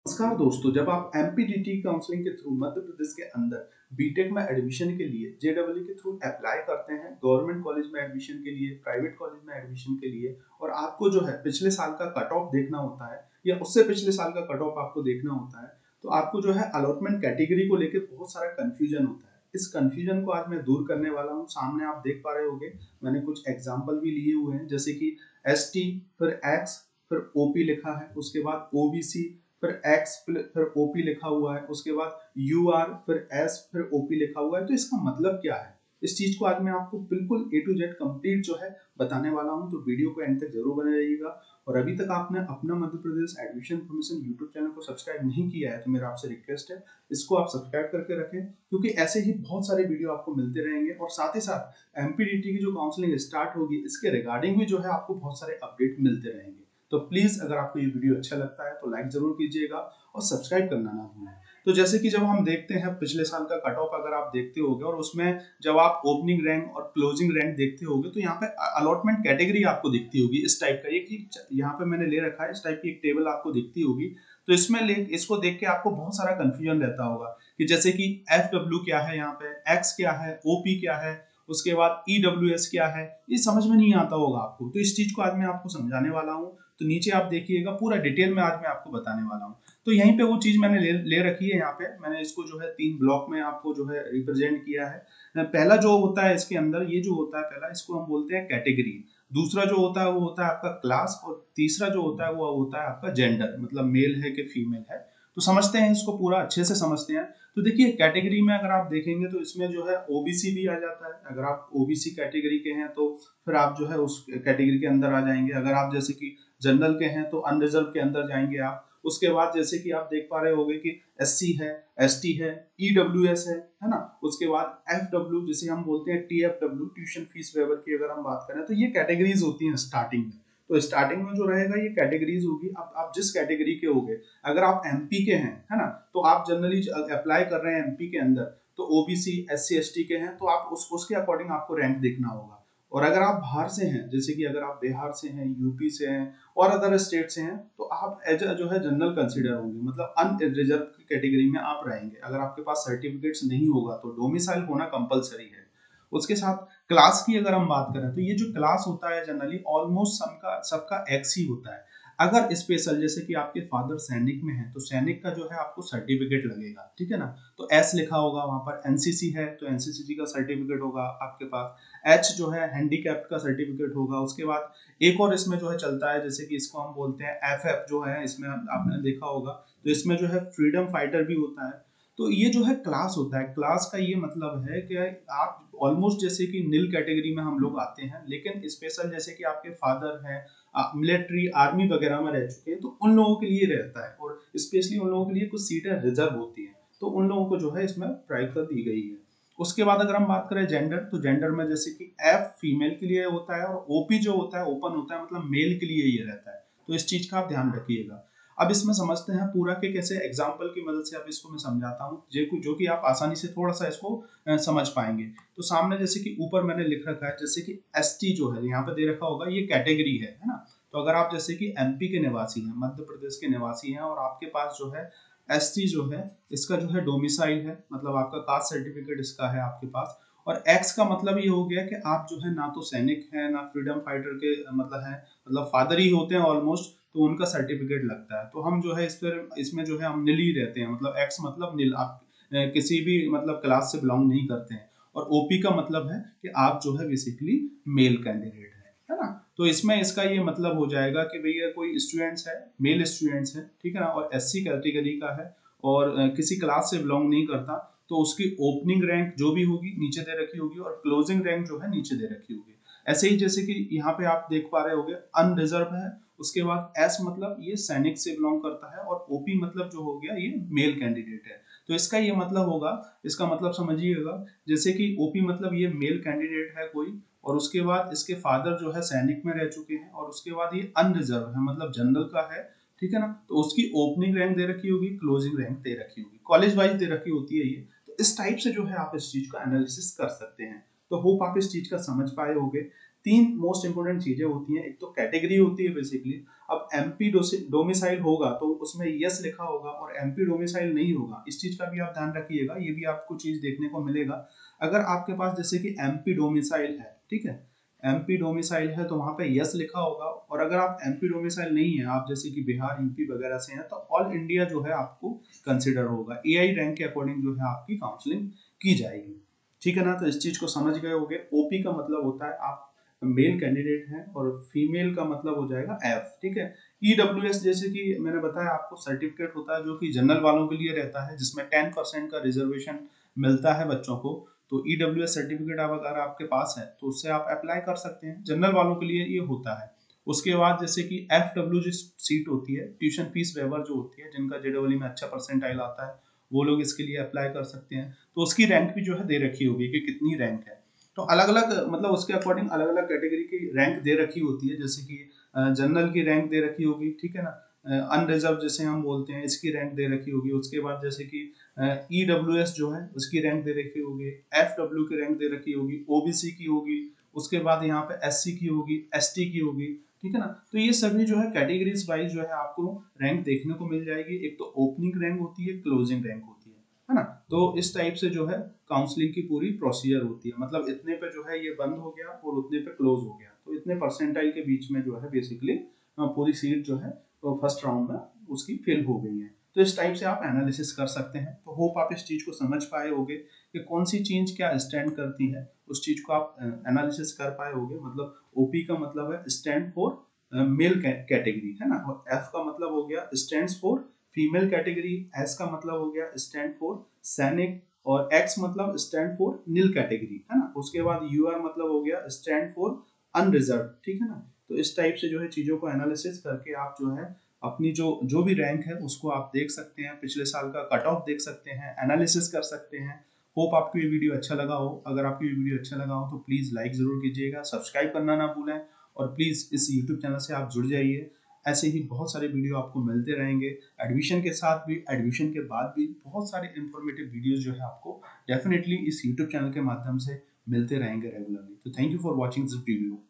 नमस्कार दोस्तों, जब आप एमपीडीटी काउंसलिंग के थ्रू मध्य प्रदेश के अंदर बीटेक में एडमिशन के लिए जेडब्ल्यू के थ्रू अप्लाई करते हैं, गवर्नमेंट कॉलेज में एडमिशन के लिए, प्राइवेट कॉलेज में एडमिशन के लिए, और आपको जो है पिछले साल का कट ऑफ देखना होता है या उससे पिछले साल का कट ऑफ आपको देखना होता है, तो आपको जो है अलॉटमेंट कैटेगरी को लेकर बहुत सारा कंफ्यूजन होता है। इस कंफ्यूजन को आज मैं दूर करने वाला हूँ। सामने आप देख पा रहे होंगे, मैंने कुछ एग्जाम्पल भी लिए हुए हैं, जैसे कि एसटी, फिर एक्स, फिर ओपी लिखा है, उसके बाद ओबीसी, फिर एक्स, फिर ओपी लिखा हुआ है, उसके बाद यूआर, फिर एस, फिर ओपी लिखा हुआ है। तो इसका मतलब क्या है, इस चीज को आज मैं आपको बिल्कुल ए टू जेड कंप्लीट जो है बताने वाला हूं। तो वीडियो को एंड तक जरूर बने रहिएगा। और अभी तक आपने अपना Madhya Pradesh admission information YouTube channel को सब्सक्राइब नहीं किया है तो मेरा आपसे रिक्वेस्ट है, इसको आप सब्सक्राइब करके रखें, क्योंकि ऐसे ही बहुत सारे वीडियो आपको मिलते रहेंगे। और साथ ही साथ एमपीडीटी की जो काउंसलिंग स्टार्ट होगी, इसके रिगार्डिंग भी जो है आपको बहुत सारे अपडेट मिलते रहेंगे। तो प्लीज अगर आपको ये वीडियो अच्छा लगता है तो लाइक जरूर कीजिएगा और सब्सक्राइब करना ना भूलें। तो जैसे कि जब हम देखते हैं पिछले साल का कट ऑफ अगर आप देखते होगे, और उसमें जब आप ओपनिंग रैंक और क्लोजिंग रैंक देखते होगे, तो यहाँ पे अलॉटमेंट कैटेगरी आपको दिखती होगी इस टाइप का। एक यहाँ पे मैंने ले रखा है, इस टाइप की एक टेबल आपको दिखती होगी। तो इसमें इसको देख के आपको बहुत सारा कंफ्यूजन रहता होगा कि जैसे कि एफ डब्ल्यू क्या है, यहाँ पे एक्स क्या है, ओपी क्या है, उसके बाद ईडब्ल्यूएस क्या है, ये समझ में नहीं आता होगा आपको। तो इस चीज को आज मैं आपको समझाने वाला हूँ। तो नीचे आप देखिएगा, पूरा डिटेल में आज मैं आपको बताने वाला हूँ। तो यहीं पे वो चीज मैंने ले रखी है। यहाँ पे मैंने इसको जो है 3 ब्लॉक में आपको जो है रिप्रेजेंट किया है। पहला जो होता है इसके अंदर, ये जो होता है पहला, इसको हम बोलते हैं कैटेगरी। दूसरा जो होता है वो होता है आपका क्लास, और तीसरा जो होता है वो होता है आपका जेंडर, मतलब मेल है कि फीमेल है। तो समझते हैं इसको, पूरा अच्छे से समझते हैं। तो देखिए, कैटेगरी में अगर आप देखेंगे तो इसमें जो है ओबीसी भी आ जाता है। अगर आप ओबीसी कैटेगरी के हैं तो फिर आप जो है उस कैटेगरी के अंदर आ जाएंगे। अगर आप जैसे कि जनरल के हैं तो अनरिजर्व के अंदर जाएंगे आप। उसके बाद जैसे कि आप देख पा रहे होंगे कि एससी है, एसटी है, ईडब्ल्यूएस है ना। उसके बाद एफडब्ल्यू, जिसे हम बोलते हैं टीएफडब्ल्यू, ट्यूशन फीस वेवर की अगर हम बात करें, तो ये कैटेगरीज होती हैं स्टार्टिंग में। तो स्टार्टिंग में जो रहेगा ये कैटेगरीज होगी। अब आप जिस कैटेगरी के होगे, अगर आप एमपी के हैं, है ना, तो आप जनरली अप्लाई कर रहे हैं एमपी के अंदर, तो ओबीसी, एससी, एसटी के हैं, तो आप उसके अकॉर्डिंग आपको रैंक देखना होगा। और अगर आप बाहर से हैं, जैसे कि अगर आप बिहार से हैं, यूपी से हैं और अदर स्टेट से हैं, तो आप एज जो है जनरल कंसीडर होंगे, मतलब अनरिजर्व की कैटेगरी में आप रहेंगे। अगर आपके पास सर्टिफिकेट्स नहीं होगा तो डोमिसाइल होना कंपलसरी है। उसके साथ क्लास की अगर हम बात करें, तो ये जो क्लास होता है जनरली ऑलमोस्ट सबका एक्स ही होता है। अगर स्पेशल जैसे कि आपके फादर सैनिक में है, तो सैनिक का जो है आपको सर्टिफिकेट लगेगा, ठीक है ना। तो एस लिखा होगा, वहां पर एनसीसी है तो एनसीसी का सर्टिफिकेट होगा आपके पास। एच जो है हैंडीकैप्ड का सर्टिफिकेट होगा। उसके बाद एक और इसमें जो है चलता है, जैसे कि इसको हम बोलते हैं एफएफ जो है, इसमें आपने देखा होगा, तो इसमें जो है फ्रीडम फाइटर भी होता है। तो ये जो है क्लास होता है। क्लास का ये मतलब है कि आप ऑलमोस्ट जैसे कि नील कैटेगरी में हम लोग आते हैं, लेकिन स्पेशल जैसे कि आपके फादर हैं मिलिट्री आर्मी वगैरह में रह चुके हैं, तो उन लोगों के लिए रहता है। और स्पेशली उन लोगों के लिए कुछ सीटें रिजर्व होती हैं, तो उन लोगों को जो है इसमें प्राथमिकता दी गई है। उसके बाद अगर हम बात करें जेंडर, तो जेंडर में जैसे कि एफ फीमेल के लिए होता है, और ओपी जो होता है ओपन होता है, मतलब मेल के लिए ये रहता है। तो इस चीज का आप ध्यान रखिएगा। अब इसमें समझते हैं पूरा के कैसे एग्जाम्पल की मदद से अब इसको मैं समझाता हूँ, जो कि आप आसानी से थोड़ा सा इसको समझ पाएंगे। तो सामने जैसे कि ऊपर मैंने लिख रखा है, जैसे कि एसटी जो है यहाँ पे दे रखा होगा, ये कैटेगरी है ना। तो अगर आप जैसे कि एमपी के निवासी हैं, मध्य प्रदेश के निवासी हैं, और आपके पास जो है एसटी जो है, इसका जो है डोमिसाइल है, मतलब आपका कास्ट सर्टिफिकेट इसका है आपके पास। और एक्स का मतलब ये हो गया कि आप जो है ना तो सैनिक हैं ना फ्रीडम फाइटर के मतलब है, मतलब फादर ही होते हैं ऑलमोस्ट, तो उनका सर्टिफिकेट लगता है। तो हम जो है इसमें जो है हम नील ही रहते हैं, मतलब एक्स मतलब नील, आप किसी भी मतलब क्लास से बिलोंग नहीं करते हैं। और ओपी का मतलब है कि आप जो है बेसिकली मेल कैंडिडेट है ना। तो इसमें इसका ये मतलब हो जाएगा कि भैया कोई स्टूडेंट्स है, मेल स्टूडेंट्स है, ठीक है ना, और एससी कैटेगरी का है और किसी क्लास से बिलोंग नहीं करता, तो उसकी ओपनिंग रैंक जो भी होगी नीचे दे रखी होगी, और क्लोजिंग रैंक जो है नीचे दे रखी होगी। ऐसे ही जैसे कि यहाँ पे आप देख पा रहे होंगे अनरिजर्व है। उसके बाद एस मतलब ये सैनिक से बिलोंग करता है, और ओपी मतलब जो हो गया ये मेल कैंडिडेट है। तो इसका ये मतलब होगा, इसका मतलब समझिएगा, जैसे कि ओपी मतलब ये मेल कैंडिडेट है कोई, और उसके बाद इसके फादर जो है सैनिक में रह चुके हैं, और उसके बाद ये अनरिजर्व है मतलब जनरल का है, ठीक है ना। तो उसकी ओपनिंग रैंक दे रखी होगी, क्लोजिंग रैंक दे रखी होगी, कॉलेज वाइज दे रखी होती है ये। तो इस टाइप से जो है आप इस चीज का एनालिसिस कर सकते हैं। तो होप आप इस चीज का समझ पाए होंगे। तीन मोस्ट इंपोर्टेंट चीजें होती हैं। एक तो कैटेगरी होती है बेसिकली। अब एमपी डोमिसाइल होगा तो उसमें यस लिखा होगा, और एमपी डोमिसाइल नहीं होगा, इस चीज का भी आप ध्यान रखिएगा, ये भी आपको चीज देखने को मिलेगा। अगर आपके पास जैसे कि एमपी डोमिसाइल है, ठीक है, एमपी डोमिसाइल है तो वहां पे यस लिखा होगा। और अगर आप एमपी डोमिसाइल नहीं है, आप जैसे कि बिहार यूपी वगैरह से हैं, तो ऑल इंडिया जो है आपको कंसिडर होगा, एआई रैंक के अकॉर्डिंग जो है आपकी काउंसलिंग की जाएगी। ठीक है ना, तो इस चीज को समझ गए होगे। ओपी का मतलब होता है आप मेल कैंडिडेट हैं, और फीमेल का मतलब हो जाएगा एफ। ठीक है। ईडब्ल्यूएस जैसे कि मैंने बताया आपको सर्टिफिकेट होता है जो कि जनरल वालों के लिए रहता है, जिसमें 10% का रिजर्वेशन मिलता है बच्चों को। तो ईडब्ल्यूएस सर्टिफिकेट अगर आपके पास है तो उससे आप अप्लाई कर सकते हैं, जनरल वालों के लिए ये होता है। उसके बाद जैसे कि एफ डब्ल्यू जो सीट होती है, ट्यूशन फीस वेवर जो होती है, जिनका जेडब्ल्यू में अच्छा परसेंटाइल आता है, वो लोग इसके लिए अप्लाई कर सकते हैं। तो उसकी रैंक भी जो है दे रखी होगी कि कितनी रैंक है। तो अलग अलग मतलब उसके अकॉर्डिंग अलग अलग कैटेगरी की रैंक दे रखी होती है। जैसे कि जनरल की रैंक दे रखी होगी, ठीक है ना, अनरिजर्व जैसे हम बोलते हैं, इसकी रैंक दे रखी होगी। उसके बाद जैसे कि ईडब्ल्यूएस जो है उसकी रैंक दे रखी होगी, एफ डब्ल्यू की रैंक दे रखी होगी, ओबीसी की होगी, उसके बाद यहाँ पे एससी की होगी, एसटी की होगी। ठीक है ना, तो ये सभी जो है कैटेगरीज वाइज जो है आपको रैंक देखने को मिल जाएगी। एक तो ओपनिंग रैंक होती है, क्लोजिंग रैंक होती है ना। तो इस टाइप से जो है काउंसलिंग की पूरी प्रोसीजर होती है। मतलब इतने पे जो है ये बंद हो गया और उतने पे क्लोज हो गया, तो इतने परसेंटाइल के बीच में जो है बेसिकली पूरी सीट जो है तो फर्स्ट राउंड में उसकी फिल हो गई है। तो इस टाइप से आप एनालिसिस कर सकते हैं। तो होप आप इस चीज को समझ पाए होगे कि कौन सी चीज क्या स्टैंड करती है, उस चीज को आप एनालिसिस कर पाए होगे। मतलब ओपी का मतलब है स्टैंड फॉर मेल कैटेगरी, है ना, और एफ का मतलब हो गया stands for female category, S का मतलब हो गया स्टैंड फॉर सैनिक, और एक्स मतलब स्टैंड फॉर नील कैटेगरी, है ना। उसके बाद यूआर मतलब हो गया स्टैंड फॉर अनरिजर्व। ठीक है ना। तो इस टाइप से जो है चीजों को एनालिसिस करके आप जो है अपनी जो भी रैंक है उसको आप देख सकते हैं, पिछले साल का कट ऑफ देख सकते हैं, एनालिसिस कर सकते हैं। होप आपको ये वीडियो अच्छा लगा हो। अगर आपको ये वीडियो अच्छा लगा हो तो प्लीज लाइक जरूर कीजिएगा, सब्सक्राइब करना ना भूलें, और प्लीज इस यूट्यूब चैनल से आप जुड़ जाइए। ऐसे ही बहुत सारे वीडियो आपको मिलते रहेंगे, एडमिशन के साथ भी, एडमिशन के बाद भी बहुत सारे इंफॉर्मेटिव वीडियोस जो है आपको डेफिनेटली इस यूट्यूब चैनल के माध्यम से मिलते रहेंगे रेगुलरली। तो thank you for watching this video.